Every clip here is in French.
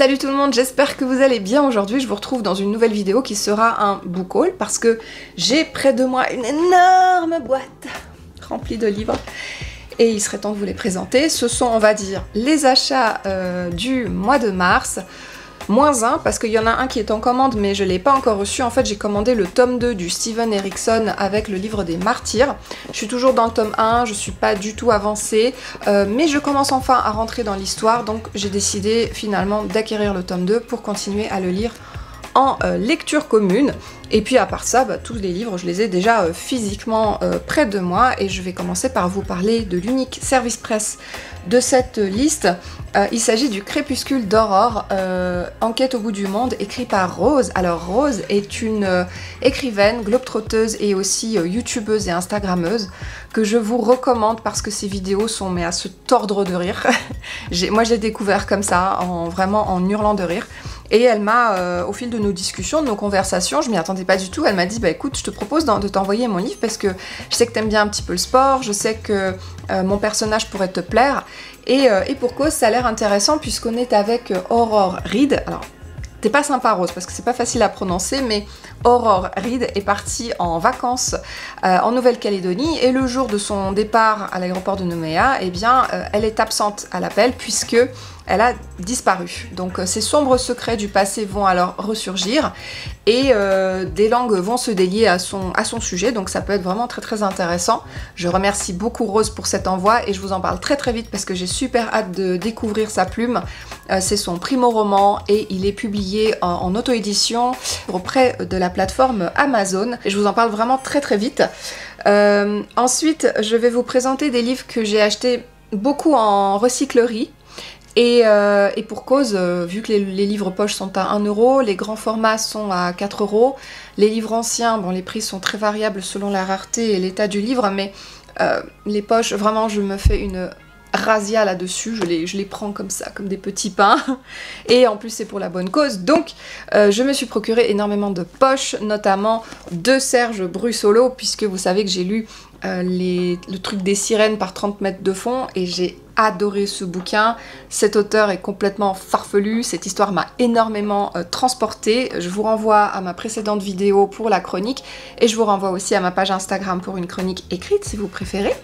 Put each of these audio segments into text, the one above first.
Salut tout le monde, j'espère que vous allez bien. Aujourd'hui je vous retrouve dans une nouvelle vidéo qui sera un book haul parce que j'ai près de moi une énorme boîte remplie de livres et il serait temps de vous les présenter. Ce sont, on va dire, les achats du mois de mars. Moins un, parce qu'il y en a un qui est en commande mais je ne l'ai pas encore reçu. En fait j'ai commandé le tome 2 du Steven Erikson avec le livre des martyrs. Je suis toujours dans le tome 1, je suis pas du tout avancée, mais je commence enfin à rentrer dans l'histoire, donc j'ai décidé finalement d'acquérir le tome 2 pour continuer à le lire en lecture commune. Et puis à part ça, tous les livres je les ai déjà physiquement près de moi et je vais commencer par vous parler de l'unique service presse de cette liste. Il s'agit du Crépuscule d'Aurore, Enquête au bout du monde, écrit par Rose. Alors Rose est une écrivaine, globe-trotteuse et aussi youtubeuse et instagrammeuse que je vous recommande parce que ses vidéos sont mais à se tordre de rire. Moi je l'ai découvert comme ça, vraiment en hurlant de rire. Et elle m'a, au fil de nos discussions, de nos conversations, je m'y attendais pas du tout, elle m'a dit bah écoute, je te propose de t'envoyer mon livre parce que je sais que t'aimes bien un petit peu le sport, je sais que mon personnage pourrait te plaire, et pour cause ça a l'air intéressant puisqu'on est avec Aurore Reed. Alors t'es pas sympa Rose parce que c'est pas facile à prononcer, mais Aurore Reed est partie en vacances en Nouvelle-Calédonie et le jour de son départ à l'aéroport de Nouméa, eh bien elle est absente à l'appel puisque elle a disparu. Donc ces sombres secrets du passé vont alors ressurgir et des langues vont se délier à son sujet, donc ça peut être vraiment très très intéressant. Je remercie beaucoup Rose pour cet envoi et je vous en parle très très vite parce que j'ai super hâte de découvrir sa plume. C'est son primo roman et il est publié en auto-édition auprès de la plateforme Amazon et je vous en parle vraiment très très vite. Ensuite, je vais vous présenter des livres que j'ai achetés beaucoup en recyclerie. Et pour cause, vu que les livres poches sont à 1 €, les grands formats sont à 4 €, les livres anciens, bon les prix sont très variables selon la rareté et l'état du livre, mais les poches, vraiment je me fais une razzia là-dessus, je les prends comme ça, comme des petits pains, et en plus c'est pour la bonne cause, donc je me suis procuré énormément de poches, notamment de Serge Brussolo, puisque vous savez que j'ai lu le truc des sirènes par 30 mètres de fond, et j'ai adoré ce bouquin. Cet auteur est complètement farfelu, cette histoire m'a énormément transportée. Je vous renvoie à ma précédente vidéo pour la chronique et je vous renvoie aussi à ma page Instagram pour une chronique écrite si vous préférez.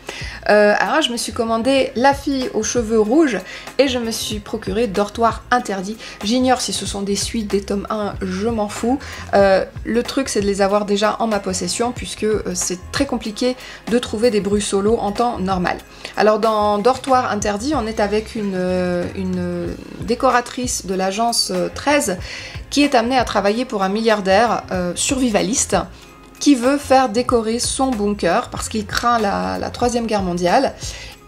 Alors je me suis commandé La fille aux cheveux rouges et je me suis procuré Dortoir interdit. J'ignore si ce sont des suites, des tomes 1, je m'en fous. Le truc c'est de les avoir déjà en ma possession puisque c'est très compliqué de trouver des Brussolo en temps normal. Alors dans Dortoir interdit, on est avec une décoratrice de l'agence 13 qui est amenée à travailler pour un milliardaire survivaliste qui veut faire décorer son bunker parce qu'il craint la Troisième Guerre mondiale.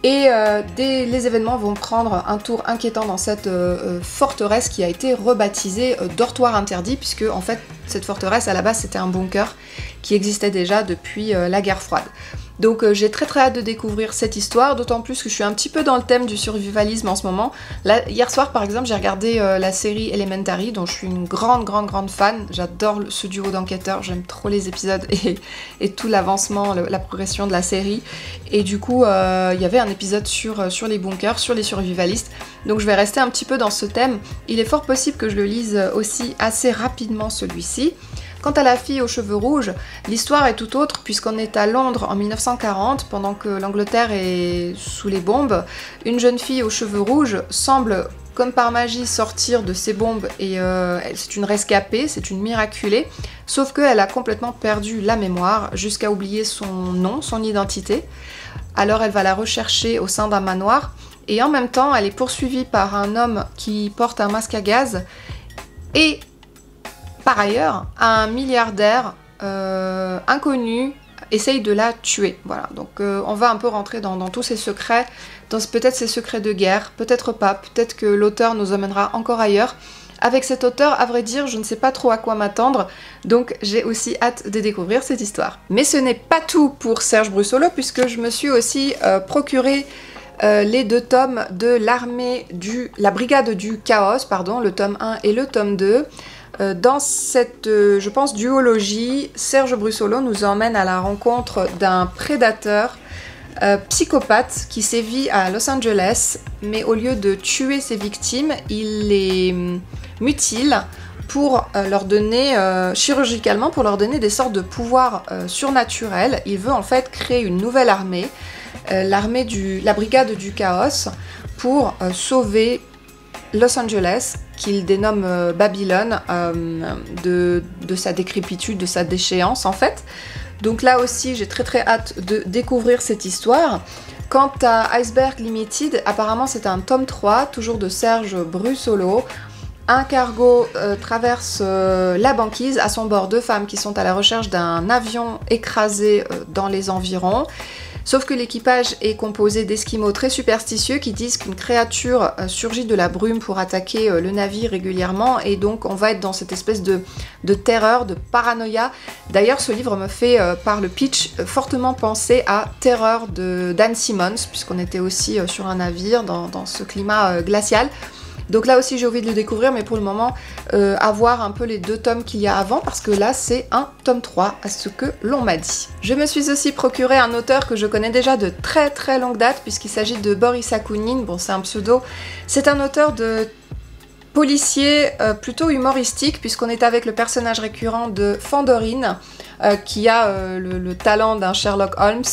Et les événements vont prendre un tour inquiétant dans cette forteresse qui a été rebaptisée Dortoir interdit, puisque en fait cette forteresse à la base c'était un bunker qui existait déjà depuis la guerre froide. Donc j'ai très très hâte de découvrir cette histoire, d'autant plus que je suis un petit peu dans le thème du survivalisme en ce moment. Là, hier soir par exemple j'ai regardé la série Elementary dont je suis une grande fan, j'adore ce duo d'enquêteurs, j'aime trop les épisodes et tout l'avancement, la progression de la série. Et du coup il y avait un épisode sur les bunkers, sur les survivalistes, donc je vais rester un petit peu dans ce thème. Il est fort possible que je le lise aussi assez rapidement celui-ci. Quant à La fille aux cheveux rouges, l'histoire est tout autre puisqu'on est à Londres en 1940, pendant que l'Angleterre est sous les bombes. Une jeune fille aux cheveux rouges semble comme par magie sortir de ces bombes et c'est une rescapée, c'est une miraculée, sauf qu'elle a complètement perdu la mémoire jusqu'à oublier son nom, son identité. Alors elle va la rechercher au sein d'un manoir et en même temps elle est poursuivie par un homme qui porte un masque à gaz et par ailleurs, un milliardaire inconnu essaye de la tuer. Voilà, donc on va un peu rentrer dans tous ces secrets, dans peut-être ces secrets de guerre, peut-être pas, peut-être que l'auteur nous emmènera encore ailleurs. Avec cet auteur, à vrai dire, je ne sais pas trop à quoi m'attendre, donc j'ai aussi hâte de découvrir cette histoire. Mais ce n'est pas tout pour Serge Brussolo, puisque je me suis aussi procuré les 2 tomes de la brigade du chaos, pardon, le tome 1 et le tome 2. Dans cette, je pense, duologie, Serge Brussolo nous emmène à la rencontre d'un prédateur psychopathe qui sévit à Los Angeles, mais au lieu de tuer ses victimes, il les mutile pour leur donner, chirurgicalement, pour leur donner des sortes de pouvoirs surnaturels. Il veut en fait créer une nouvelle armée, la brigade du chaos, pour sauver Los Angeles, qu'il dénomme Babylone, de sa décrépitude, de sa déchéance en fait. Donc là aussi, j'ai très hâte de découvrir cette histoire. Quant à Iceberg Limited, apparemment c'est un tome 3, toujours de Serge Brussolo. Un cargo traverse la banquise, à son bord 2 femmes qui sont à la recherche d'un avion écrasé dans les environs. Sauf que l'équipage est composé d'esquimaux très superstitieux qui disent qu'une créature surgit de la brume pour attaquer le navire régulièrement, et donc on va être dans cette espèce de terreur, de paranoïa. D'ailleurs, ce livre me fait, par le pitch, fortement penser à Terreur de Dan Simmons, puisqu'on était aussi sur un navire dans ce climat glacial. Donc là aussi j'ai envie de le découvrir, mais pour le moment avoir un peu les 2 tomes qu'il y a avant, parce que là c'est un tome 3 à ce que l'on m'a dit. Je me suis aussi procuré un auteur que je connais déjà de très longue date, puisqu'il s'agit de Boris Akunin. Bon, c'est un pseudo, c'est un auteur de policier plutôt humoristique, puisqu'on est avec le personnage récurrent de Fandorine, qui a le talent d'un Sherlock Holmes,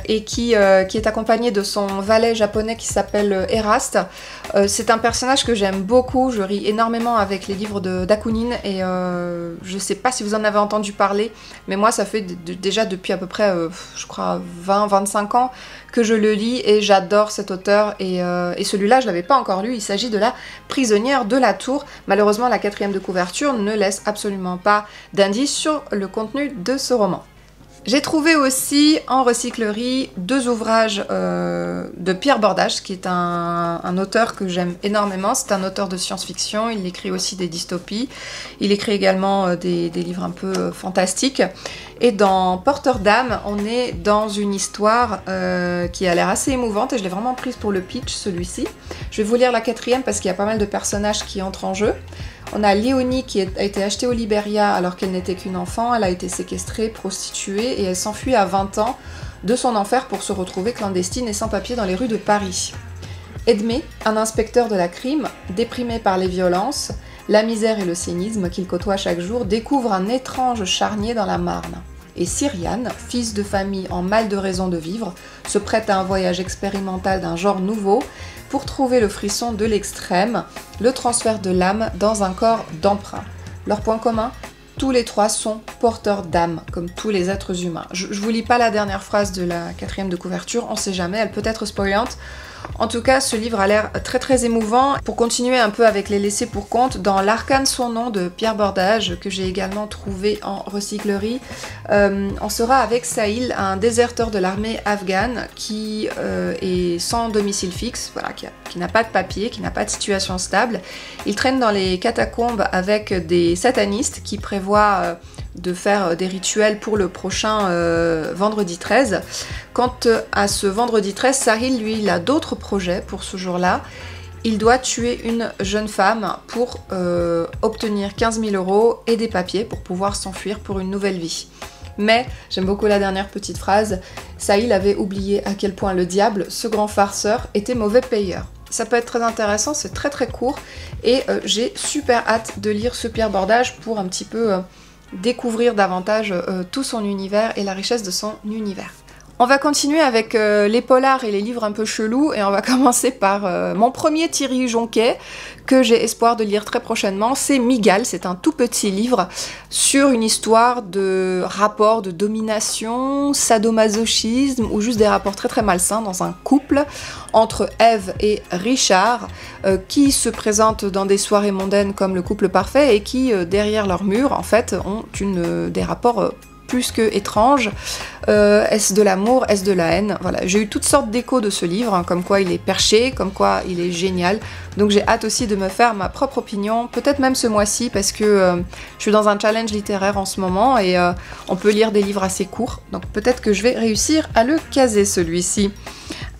et qui est accompagné de son valet japonais qui s'appelle Erast. C'est un personnage que j'aime beaucoup, je ris énormément avec les livres d'Akunin, et je sais pas si vous en avez entendu parler, mais moi ça fait déjà depuis à peu près, je crois, 20-25 ans que je le lis, et j'adore cet auteur, et celui-là je l'avais pas encore lu. Il s'agit de La prisonnière de la tour. Malheureusement la 4e de couverture ne laisse absolument pas d'indice sur le contenu de ce roman. J'ai trouvé aussi en recyclerie 2 ouvrages de Pierre Bordage, qui est un auteur que j'aime énormément. C'est un auteur de science-fiction, il écrit aussi des dystopies, il écrit également des livres un peu fantastiques. Et dans Porteur d'âme, on est dans une histoire qui a l'air assez émouvante, et je l'ai vraiment prise pour le pitch, celui-ci. Je vais vous lire la 4e parce qu'il y a pas mal de personnages qui entrent en jeu. On a Léonie qui a été achetée au Liberia alors qu'elle n'était qu'une enfant. Elle a été séquestrée, prostituée, et elle s'enfuit à 20 ans de son enfer pour se retrouver clandestine et sans papier dans les rues de Paris. Edmé, un inspecteur de la crime, déprimé par les violences, la misère et le cynisme qu'il côtoie chaque jour, découvre un étrange charnier dans la Marne. Et Cyriane, fils de famille en mal de raison de vivre, se prête à un voyage expérimental d'un genre nouveau pour trouver le frisson de l'extrême, le transfert de l'âme dans un corps d'emprunt. Leur point commun ? Tous les 3 sont porteurs d'âme, comme tous les êtres humains. Je vous lis pas la dernière phrase de la 4e de couverture, on sait jamais, elle peut être spoilante. En tout cas, ce livre a l'air très émouvant. Pour continuer un peu avec les laissés pour compte, dans L'arcane son nom de Pierre Bordage, que j'ai également trouvé en recyclerie, on sera avec Sahil, un déserteur de l'armée afghane qui est sans domicile fixe, voilà, qui n'a pas de papier, qui n'a pas de situation stable. Il traîne dans les catacombes avec des satanistes qui prévoient de faire des rituels pour le prochain vendredi 13. Quant à ce vendredi 13, Sahil, lui, il a d'autres projets pour ce jour-là. Il doit tuer une jeune femme pour obtenir 15 000 € et des papiers pour pouvoir s'enfuir pour une nouvelle vie. Mais, j'aime beaucoup la dernière petite phrase, Sahil avait oublié à quel point le diable, ce grand farceur, était mauvais payeur. Ça peut être très intéressant, c'est très court, et j'ai super hâte de lire ce Pierre Bordage pour un petit peu découvrir davantage tout son univers et la richesse de son univers. On va continuer avec les polars et les livres un peu chelous, et on va commencer par mon premier Thierry Jonquet, que j'ai espoir de lire très prochainement. C'est Mygale, c'est un tout petit livre sur une histoire de rapport de domination, sadomasochisme, ou juste des rapports très malsains dans un couple entre Ève et Richard, qui se présentent dans des soirées mondaines comme le couple parfait, et qui, derrière leur mur, en fait, ont des rapports plus que étrange. Est-ce de l'amour, est-ce de la haine? Voilà, j'ai eu toutes sortes d'échos de ce livre, hein, comme quoi il est perché, comme quoi il est génial. Donc j'ai hâte aussi de me faire ma propre opinion, peut-être même ce mois-ci, parce que je suis dans un challenge littéraire en ce moment, et on peut lire des livres assez courts, donc peut-être que je vais réussir à le caser celui-ci.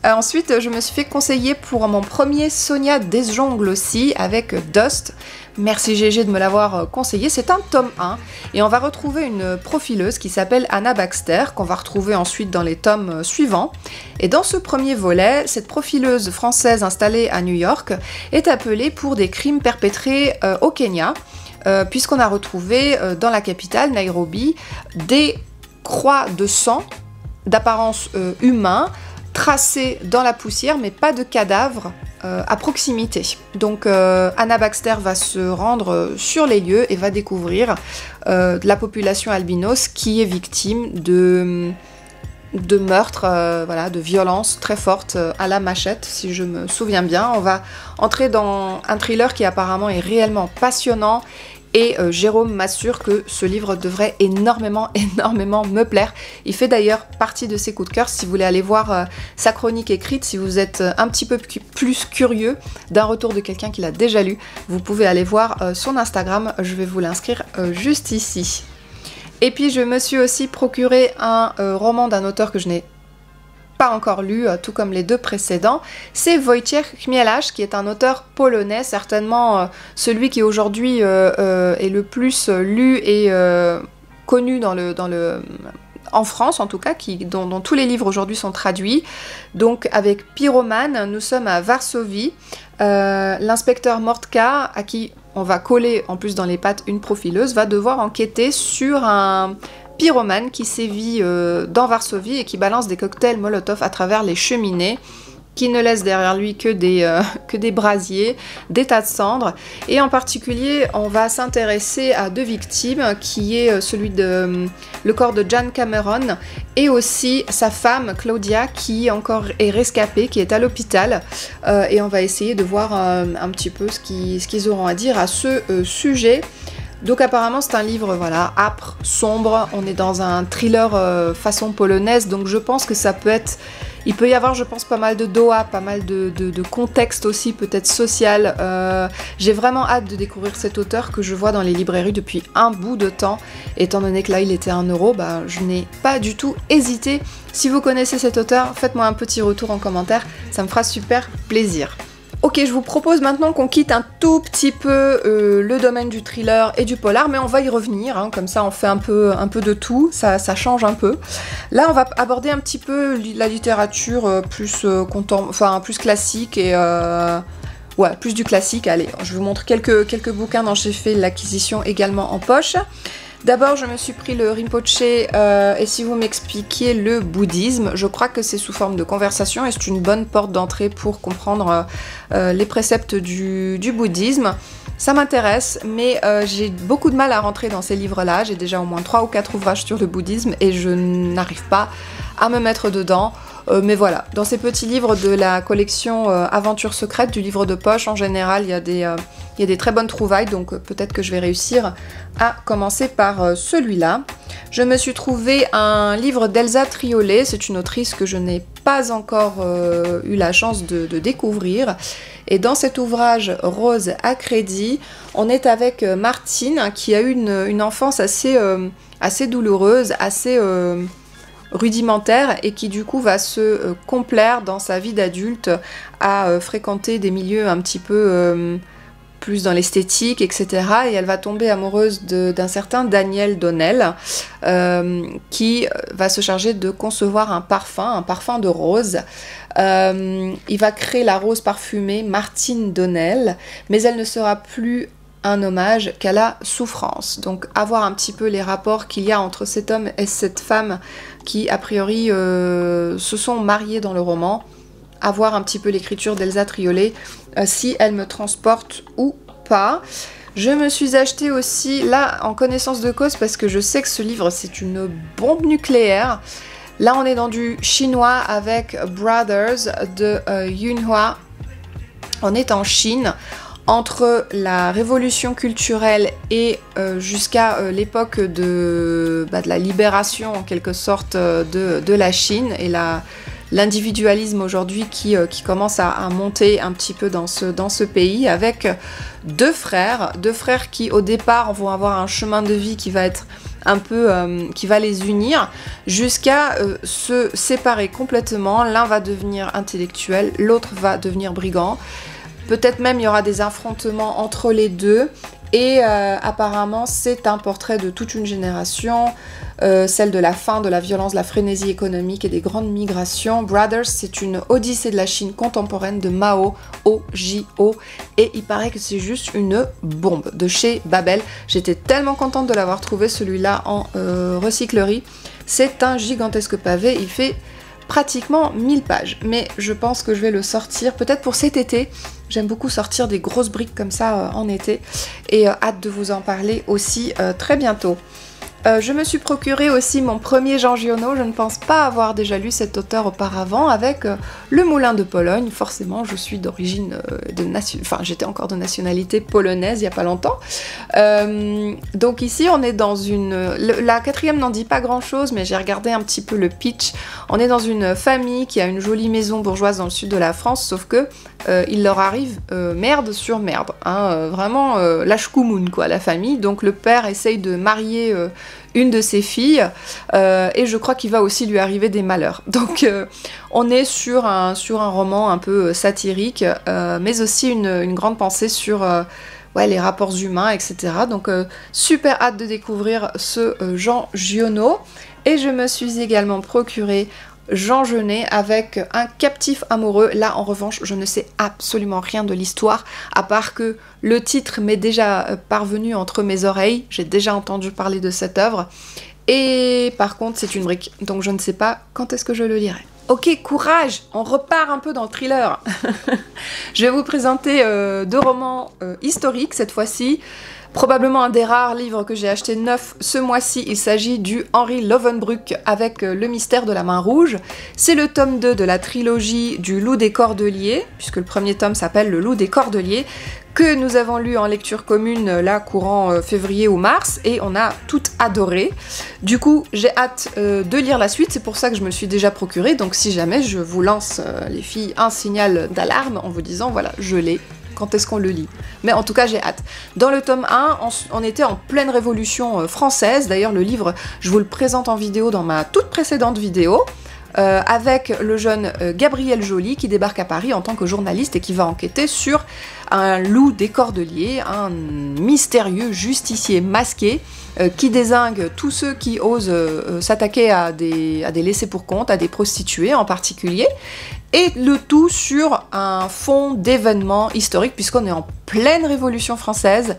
Ensuite, je me suis fait conseiller pour mon premier Sonia Desjongles aussi, avec Dust. Merci GG de me l'avoir conseillé, c'est un tome 1. Et on va retrouver une profileuse qui s'appelle Anna Baxter, qu'on va retrouver ensuite dans les tomes suivants. Et dans ce premier volet, cette profileuse française installée à New York est appelée pour des crimes perpétrés au Kenya, puisqu'on a retrouvé dans la capitale, Nairobi, des croix de sang d'apparence humaine, tracé dans la poussière, mais pas de cadavre à proximité. Donc Anna Baxter va se rendre sur les lieux et va découvrir la population albinos qui est victime de meurtres, voilà, de violences très fortes à la machette, si je me souviens bien. On va entrer dans un thriller qui apparemment est réellement passionnant. Et Jérôme m'assure que ce livre devrait énormément me plaire. Il fait d'ailleurs partie de ses coups de cœur. Si vous voulez aller voir sa chronique écrite, si vous êtes un petit peu plus curieux d'un retour de quelqu'un qui l'a déjà lu, vous pouvez aller voir son Instagram. Je vais vous l'inscrire juste ici. Et puis je me suis aussi procuré un roman d'un auteur que je n'ai pas encore lu, tout comme les deux précédents. C'est Wojciech Chmielacz, qui est un auteur polonais, certainement celui qui aujourd'hui est le plus lu et connu en France en tout cas, dont tous les livres aujourd'hui sont traduits. Donc avec Pyromane, nous sommes à Varsovie. L'inspecteur Mortka, à qui on va coller en plus dans les pattes une profileuse, va devoir enquêter sur un pyromane qui sévit dans Varsovie et qui balance des cocktails Molotov à travers les cheminées, qui ne laisse derrière lui que des brasiers, des tas de cendres. Et en particulier, on va s'intéresser à deux victimes, qui est le corps de Jan Cameron et aussi sa femme Claudia, qui encore est rescapée, qui est à l'hôpital. Et on va essayer de voir un petit peu ce qu'ils auront à dire à ce sujet. Donc apparemment c'est un livre, voilà, âpre, sombre, on est dans un thriller façon polonaise, donc je pense que ça peut être... Il peut y avoir, je pense, pas mal de doha, pas mal de contexte aussi, peut-être social. J'ai vraiment hâte de découvrir cet auteur que je vois dans les librairies depuis un bout de temps. Étant donné que là il était à 1 €, bah, je n'ai pas du tout hésité. Si vous connaissez cet auteur, faites-moi un petit retour en commentaire, ça me fera super plaisir. Ok, je vous propose maintenant qu'on quitte un tout petit peu le domaine du thriller et du polar, mais on va y revenir, hein, comme ça on fait un peu de tout, ça change un peu. Là on va aborder un petit peu la littérature plus classique et... ouais, plus du classique. Allez, je vous montre quelques bouquins dont j'ai fait l'acquisition également en poche. D'abord, je me suis pris le Rinpoche et si vous m'expliquiez le bouddhisme, je crois que c'est sous forme de conversation et c'est une bonne porte d'entrée pour comprendre les préceptes du bouddhisme. Ça m'intéresse, mais j'ai beaucoup de mal à rentrer dans ces livres-là. J'ai déjà au moins 3 ou 4 ouvrages sur le bouddhisme et je n'arrive pas à me mettre dedans. Mais voilà, dans ces petits livres de la collection Aventures secrètes, du livre de poche, en général, il y a des très bonnes trouvailles, donc peut-être que je vais réussir à commencer par celui-là. Je me suis trouvé un livre d'Elsa Triolet, c'est une autrice que je n'ai pas encore eu la chance de découvrir. Et dans cet ouvrage Rose à crédit, on est avec Martine, qui a eu une enfance assez douloureuse, assez... rudimentaire et qui du coup va se complaire dans sa vie d'adulte à fréquenter des milieux un petit peu plus dans l'esthétique, etc. Et elle va tomber amoureuse d'un certain Daniel Donnell qui va se charger de concevoir un parfum de rose. Il va créer la rose parfumée Martine Donnell, mais elle ne sera plus un hommage qu'à la souffrance. Donc à voir un petit peu les rapports qu'il y a entre cet homme et cette femme qui a priori se sont mariés dans le roman. À voir un petit peu l'écriture d'Elsa Triolet, si elle me transporte ou pas. Je me suis acheté aussi, là en connaissance de cause, parce que je sais que ce livre c'est une bombe nucléaire. Là on est dans du chinois avec Brothers de Yunhua. On est en Chine. Entre la révolution culturelle et jusqu'à l'époque de la libération en quelque sorte de la Chine et l'individualisme aujourd'hui qui commence à monter un petit peu dans ce pays, avec deux frères qui au départ vont avoir un chemin de vie qui va être un peu qui va les unir jusqu'à se séparer complètement. L'un va devenir intellectuel, l'autre va devenir brigand. Peut-être même il y aura des affrontements entre les deux. Et apparemment c'est un portrait de toute une génération, celle de la faim, de la violence, de la frénésie économique et des grandes migrations. Brothers, c'est une odyssée de la Chine contemporaine de Mao, O-J-O, et il paraît que c'est juste une bombe de chez Babel. J'étais tellement contente de l'avoir trouvé celui-là en recyclerie. C'est un gigantesque pavé, il fait pratiquement 1000 pages, mais je pense que je vais le sortir peut-être pour cet été. J'aime beaucoup sortir des grosses briques comme ça en été, et hâte de vous en parler aussi très bientôt. Je me suis procuré aussi mon premier Jean Giono, je ne pense pas avoir déjà lu cet auteur auparavant, avec Le Moulin de Pologne. Forcément, je suis d'origine j'étais encore de nationalité polonaise il n'y a pas longtemps. Donc ici, on est dans une... La quatrième n'en dit pas grand-chose, mais j'ai regardé un petit peu le pitch. On est dans une famille qui a une jolie maison bourgeoise dans le sud de la France, sauf que il leur arrive merde sur merde, hein, vraiment la chkoumoun quoi, la famille. Donc le père essaye de marier une de ses filles et je crois qu'il va aussi lui arriver des malheurs. Donc on est sur un roman un peu satirique, mais aussi une grande pensée sur les rapports humains, etc. Donc super hâte de découvrir ce Jean Giono. Et je me suis également procuré Jean Genet avec Un captif amoureux. Là en revanche je ne sais absolument rien de l'histoire, à part que le titre m'est déjà parvenu entre mes oreilles, j'ai déjà entendu parler de cette œuvre, et par contre c'est une brique, donc je ne sais pas quand est-ce que je le lirai. Ok, courage, on repart un peu dans le thriller. Je vais vous présenter 2 romans historiques cette fois-ci. Probablement un des rares livres que j'ai acheté neuf ce mois-ci. Il s'agit du Henri Lovenbruck avec Le mystère de la main rouge. C'est le tome 2 de la trilogie du Loup des Cordeliers, puisque le premier tome s'appelle Le Loup des Cordeliers, que nous avons lu en lecture commune là courant février ou mars, et on a tout adoré. Du coup j'ai hâte de lire la suite, c'est pour ça que je me le suis déjà procuré, donc si jamais je vous lance les filles un signal d'alarme en vous disant voilà je l'ai, quand est-ce qu'on le lit. Mais en tout cas j'ai hâte. Dans le tome 1, on était en pleine révolution française, d'ailleurs le livre je vous le présente en vidéo dans ma toute précédente vidéo, avec le jeune Gabriel Joly qui débarque à Paris en tant que journaliste et qui va enquêter sur un loup des Cordeliers, un mystérieux justicier masqué qui dézingue tous ceux qui osent s'attaquer à des laissés-pour-compte, à des prostituées en particulier, et le tout sur un fond d'événements historiques, puisqu'on est en pleine Révolution française,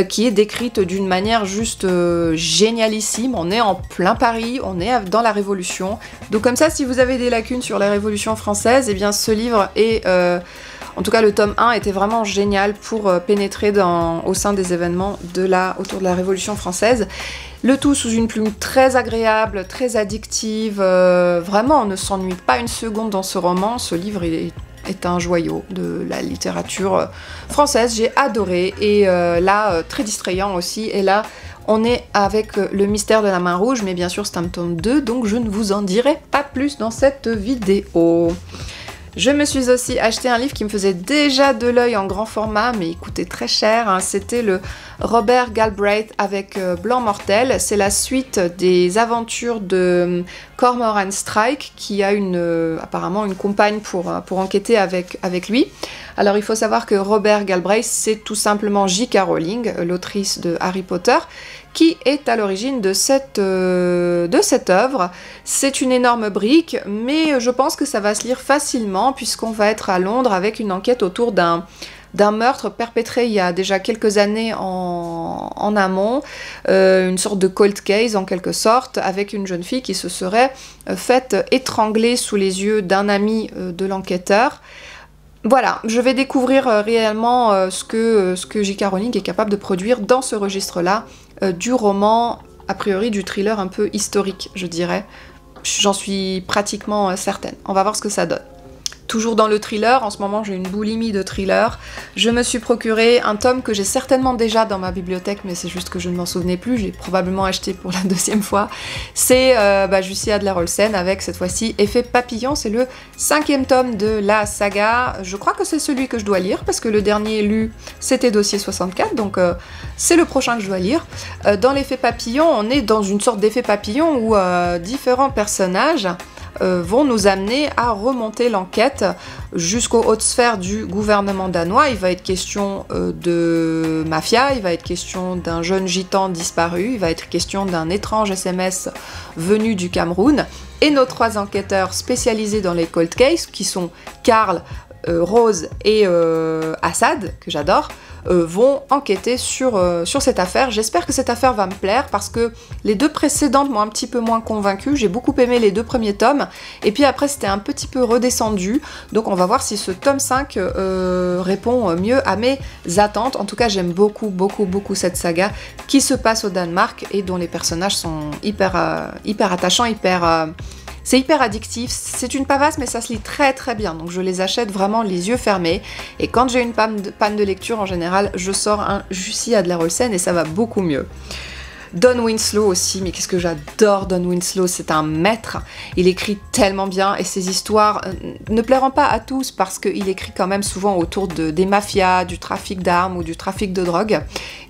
qui est décrite d'une manière juste génialissime. On est en plein Paris, on est dans la Révolution. Donc comme ça, si vous avez des lacunes sur la Révolution française, eh bien ce livre est... en tout cas, le tome 1 était vraiment génial pour pénétrer au sein des événements autour de la Révolution française. Le tout sous une plume très agréable, très addictive. Vraiment, on ne s'ennuie pas une seconde dans ce roman. Ce livre est un joyau de la littérature française. J'ai adoré. Et là, très distrayant aussi. Et là, on est avec Le mystère de la main rouge. Mais bien sûr, c'est un tome 2, donc je ne vous en dirai pas plus dans cette vidéo. Je me suis aussi acheté un livre qui me faisait déjà de l'œil en grand format, mais il coûtait très cher, hein. C'était le Robert Galbraith avec Blanc Mortel. C'est la suite des aventures de Cormoran Strike, qui a apparemment une compagne pour enquêter avec lui. Alors il faut savoir que Robert Galbraith, c'est tout simplement J.K. Rowling, l'autrice de Harry Potter, qui est à l'origine de cette œuvre. C'est une énorme brique, mais je pense que ça va se lire facilement, puisqu'on va être à Londres avec une enquête autour d'un meurtre perpétré il y a déjà quelques années en amont, une sorte de cold case en quelque sorte, avec une jeune fille qui se serait faite étrangler sous les yeux d'un ami de l'enquêteur. Voilà, je vais découvrir réellement ce que J.K. Rowling est capable de produire dans ce registre-là, du roman, a priori du thriller un peu historique, je dirais. J'en suis pratiquement certaine. On va voir ce que ça donne. Toujours dans le thriller, en ce moment j'ai une boulimie de thriller. Je me suis procuré un tome que j'ai certainement déjà dans ma bibliothèque, mais c'est juste que je ne m'en souvenais plus, je l'ai probablement acheté pour la deuxième fois. C'est Jussi Adler-Olsen avec cette fois-ci Effet Papillon, c'est le 5e tome de la saga. Je crois que c'est celui que je dois lire, parce que le dernier lu c'était Dossier 64, donc c'est le prochain que je dois lire. Dans l'Effet Papillon, on est dans une sorte d'effet papillon où différents personnages vont nous amener à remonter l'enquête jusqu'aux hautes sphères du gouvernement danois. Il va être question de mafia, il va être question d'un jeune gitan disparu, il va être question d'un étrange SMS venu du Cameroun, et nos 3 enquêteurs spécialisés dans les cold cases, qui sont Karl, Rose et Assad, que j'adore, vont enquêter sur cette affaire. J'espère que cette affaire va me plaire parce que les 2 précédentes m'ont un petit peu moins convaincue. J'ai beaucoup aimé les 2 premiers tomes et puis après c'était un petit peu redescendu. Donc on va voir si ce tome 5 répond mieux à mes attentes. En tout cas j'aime beaucoup cette saga qui se passe au Danemark et dont les personnages sont hyper attachants, c'est hyper addictif, c'est une pavasse mais ça se lit très bien, donc je les achète vraiment les yeux fermés, et quand j'ai une panne de lecture en général, je sors un Jussi Adler-Olsen et ça va beaucoup mieux. Don Winslow aussi, mais qu'est-ce que j'adore Don Winslow, c'est un maître, il écrit tellement bien et ses histoires ne plairont pas à tous parce qu'il écrit quand même souvent autour des mafias, du trafic d'armes ou du trafic de drogue.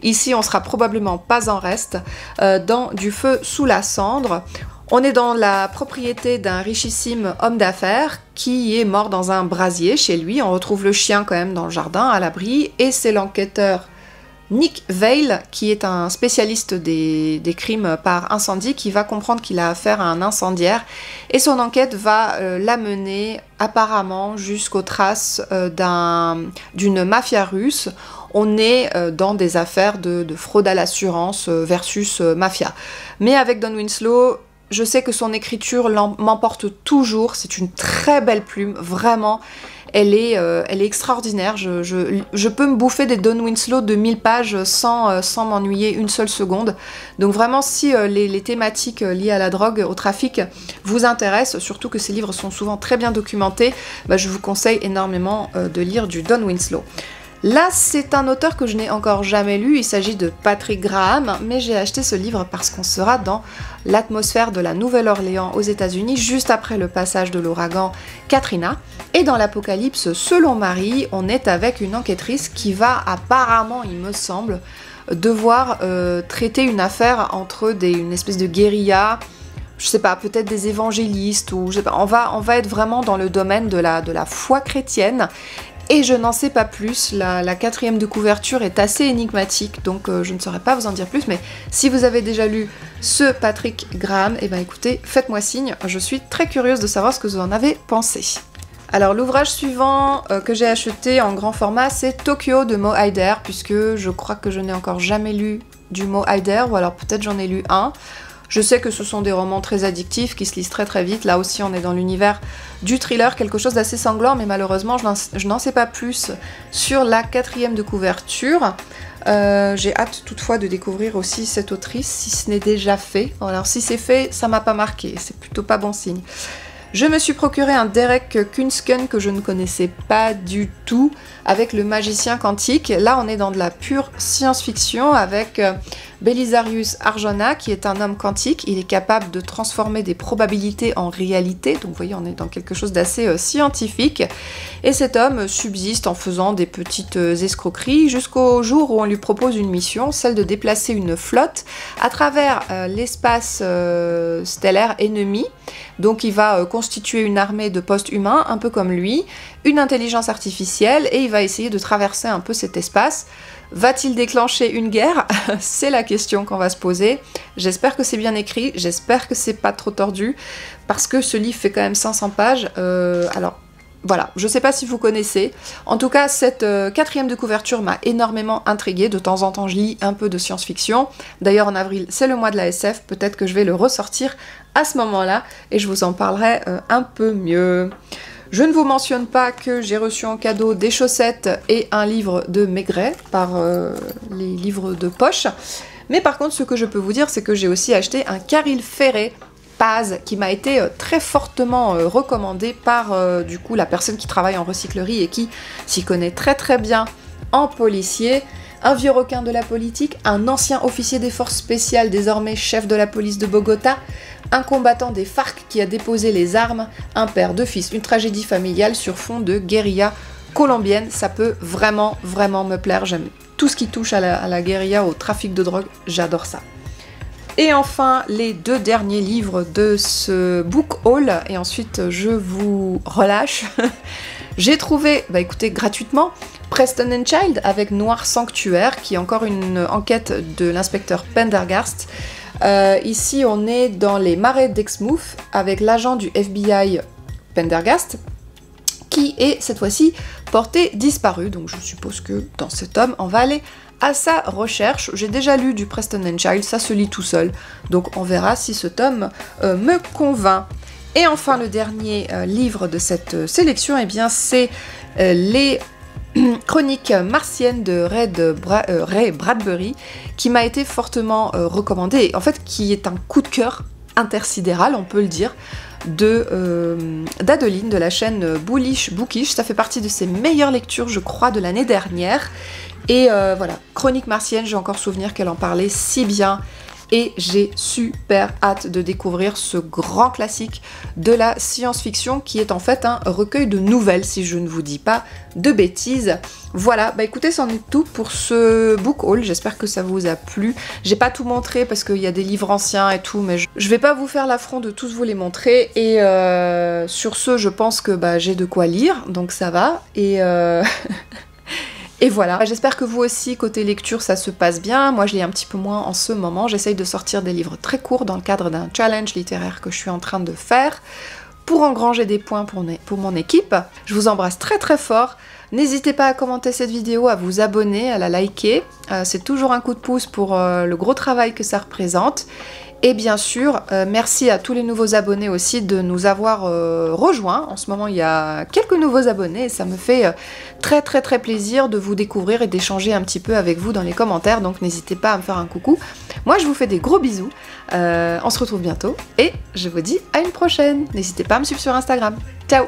Ici on sera probablement pas en reste, dans Du feu sous la cendre. On est dans la propriété d'un richissime homme d'affaires qui est mort dans un brasier chez lui. On retrouve le chien quand même dans le jardin, à l'abri, et c'est l'enquêteur Nick Vale, qui est un spécialiste des crimes par incendie, qui va comprendre qu'il a affaire à un incendiaire, et son enquête va l'amener apparemment jusqu'aux traces d'une mafia russe. On est dans des affaires de fraude à l'assurance versus mafia. Mais avec Don Winslow, je sais que son écriture m'emporte toujours, c'est une très belle plume, vraiment, elle est extraordinaire, je peux me bouffer des Don Winslow de 1000 pages sans m'ennuyer une seule seconde. Donc vraiment, si les thématiques liées à la drogue, au trafic, vous intéressent, surtout que ces livres sont souvent très bien documentés, je vous conseille énormément de lire du Don Winslow. Là, c'est un auteur que je n'ai encore jamais lu, il s'agit de Patrick Graham, mais j'ai acheté ce livre parce qu'on sera dans l'atmosphère de la Nouvelle-Orléans aux États-Unis, juste après le passage de l'ouragan Katrina. Et dans l'Apocalypse selon Marie, on est avec une enquêtrice qui va apparemment, il me semble, devoir traiter une affaire entre une espèce de guérilla, je sais pas, peut-être des évangélistes, ou je sais pas, on va être vraiment dans le domaine de la foi chrétienne. Et je n'en sais pas plus, la 4e de couverture est assez énigmatique, donc je ne saurais pas vous en dire plus, mais si vous avez déjà lu ce Patrick Graham, eh ben écoutez, faites-moi signe, je suis très curieuse de savoir ce que vous en avez pensé. Alors l'ouvrage suivant que j'ai acheté en grand format, c'est Tokyo de Mo Hayder, puisque je crois que je n'ai encore jamais lu du Mo Hayder, ou alors peut-être j'en ai lu un. Je sais que ce sont des romans très addictifs qui se lisent très vite. Là aussi, on est dans l'univers du thriller, quelque chose d'assez sanglant, mais malheureusement, je n'en sais pas plus sur la 4e de couverture. J'ai hâte toutefois de découvrir aussi cette autrice, si ce n'est déjà fait. Alors si c'est fait, ça m'a pas marqué, c'est plutôt pas bon signe. Je me suis procuré un Derek Kunsken que je ne connaissais pas du tout, avec le magicien quantique. Là, on est dans de la pure science-fiction avec Belisarius Arjona, qui est un homme quantique. Il est capable de transformer des probabilités en réalité. Donc vous voyez, on est dans quelque chose d'assez scientifique. Et cet homme subsiste en faisant des petites escroqueries jusqu'au jour où on lui propose une mission, celle de déplacer une flotte à travers l'espace stellaire ennemi. Donc il va constituer une armée de post-humains, un peu comme lui, une intelligence artificielle, et il va essayer de traverser un peu cet espace. Va-t-il déclencher une guerre? C'est la question qu'on va se poser. J'espère que c'est bien écrit, j'espère que c'est pas trop tordu, parce que ce livre fait quand même 500 pages. Alors voilà, je sais pas si vous connaissez. En tout cas, cette 4e de couverture m'a énormément intriguée. De temps en temps, je lis un peu de science-fiction. D'ailleurs, en avril, c'est le mois de la SF. Peut-être que je vais le ressortir à ce moment-là et je vous en parlerai un peu mieux. Je ne vous mentionne pas que j'ai reçu en cadeau des chaussettes et un livre de Maigret par les livres de poche. Mais par contre, ce que je peux vous dire, c'est que j'ai aussi acheté un caril ferré Paz, qui m'a été très fortement recommandé par du coup la personne qui travaille en recyclerie et qui s'y connaît très très bien en policier. Un vieux requin de la politique, un ancien officier des forces spéciales, désormais chef de la police de Bogota, un combattant des FARC qui a déposé les armes, un père, deux fils, une tragédie familiale sur fond de guérilla colombienne. Ça peut vraiment me plaire, j'aime tout ce qui touche à la guérilla, au trafic de drogue, j'adore ça. Et enfin, les deux derniers livres de ce book haul, et ensuite je vous relâche. J'ai trouvé, bah écoutez, gratuitement, Preston and Child avec Noir Sanctuaire, qui est encore une enquête de l'inspecteur Pendergast. Ici, on est dans les marais d'Exmouth avec l'agent du FBI Pendergast, qui est cette fois-ci porté disparu. Donc je suppose que dans ce tome, on va aller à sa recherche. J'ai déjà lu du Preston and Child, ça se lit tout seul. Donc on verra si ce tome me convainc. Et enfin, le dernier livre de cette sélection, eh bien, c'est les Chroniques martiennes de Ray Bradbury, qui m'a été fortement recommandé, et en fait qui est un coup de cœur intersidéral, on peut le dire, d'Adeline de la chaîne Bullish Bookish. Ça fait partie de ses meilleures lectures, je crois, de l'année dernière. Et voilà, Chroniques martiennes, j'ai encore souvenir qu'elle en parlait si bien. Et j'ai super hâte de découvrir ce grand classique de la science-fiction qui est en fait un recueil de nouvelles, si je ne vous dis pas de bêtises. Voilà, bah écoutez, c'en est tout pour ce book haul, j'espère que ça vous a plu. J'ai pas tout montré parce qu'il y a des livres anciens et tout, mais je vais pas vous faire l'affront de tous vous les montrer. Et sur ce, je pense que bah, j'ai de quoi lire, donc ça va. Et voilà, j'espère que vous aussi, côté lecture, ça se passe bien. Moi, je lis un petit peu moins en ce moment. J'essaye de sortir des livres très courts dans le cadre d'un challenge littéraire que je suis en train de faire pour engranger des points pour mon équipe. Je vous embrasse très très fort. N'hésitez pas à commenter cette vidéo, à vous abonner, à la liker. C'est toujours un coup de pouce pour le gros travail que ça représente. Et bien sûr, merci à tous les nouveaux abonnés aussi de nous avoir rejoints. En ce moment, il y a quelques nouveaux abonnés et ça me fait très plaisir de vous découvrir et d'échanger un petit peu avec vous dans les commentaires. Donc n'hésitez pas à me faire un coucou. Moi, je vous fais des gros bisous. On se retrouve bientôt et je vous dis à une prochaine. N'hésitez pas à me suivre sur Instagram. Ciao!